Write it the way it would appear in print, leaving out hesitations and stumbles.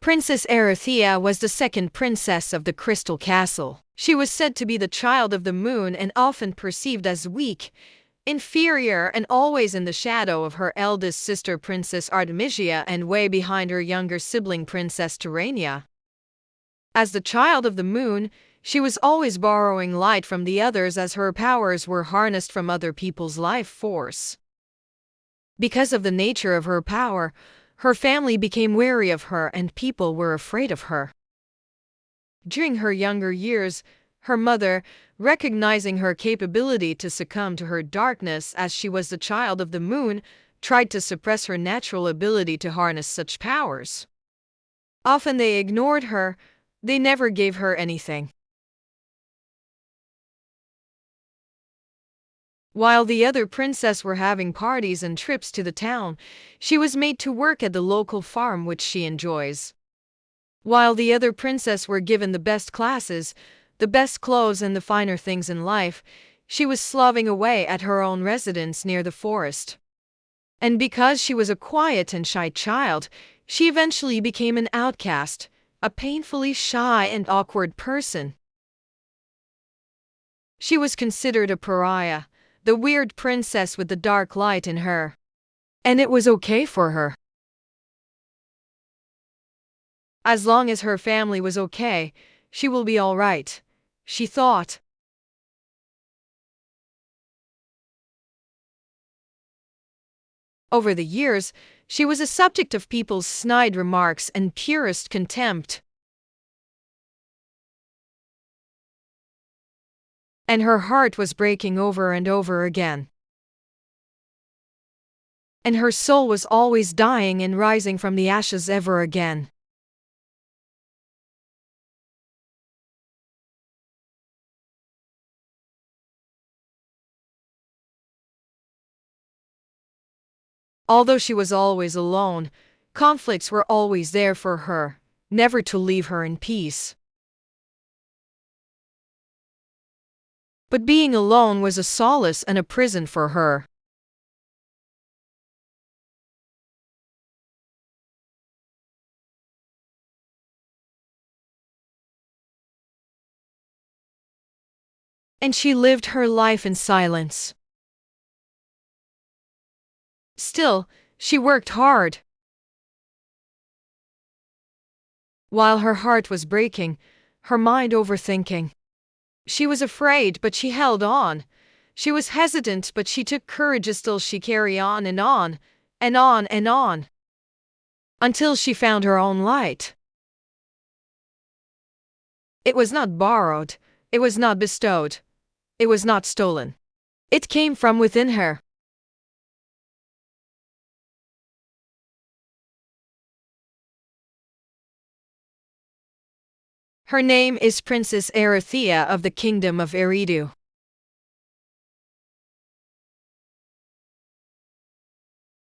Princess Erythea was the second princess of the Crystal Castle. She was said to be the child of the moon and often perceived as weak, inferior, and always in the shadow of her eldest sister Princess Artemisia and way behind her younger sibling Princess Tyrrhenia. As the child of the moon, she was always borrowing light from the others as her powers were harnessed from other people's life force. Because of the nature of her power, her family became wary of her and people were afraid of her. During her younger years, her mother, recognizing her capability to succumb to her darkness as she was the child of the moon, tried to suppress her natural ability to harness such powers. Often they ignored her, they never gave her anything. While the other princesses were having parties and trips to the town, she was made to work at the local farm which she enjoys. While the other princesses were given the best classes, the best clothes and the finer things in life, she was slaving away at her own residence near the forest. And because she was a quiet and shy child, she eventually became an outcast, a painfully shy and awkward person. She was considered a pariah, the weird princess with the dark light in her. And it was okay for her. As long as her family was okay, she will be all right, she thought. Over the years, she was a subject of people's snide remarks and purest contempt. And her heart was breaking over and over again. And her soul was always dying and rising from the ashes ever again. Although she was always alone, conflicts were always there for her, never to leave her in peace. But being alone was a solace and a prison for her. And she lived her life in silence. Still, she worked hard. While her heart was breaking, her mind overthinking. She was afraid, but she held on. She was hesitant, but she took courage still. She carried on and on, and on and on, until she found her own light. It was not borrowed, it was not bestowed, it was not stolen. It came from within her. Her name is Princess Erythea of the Kingdom of Eridu.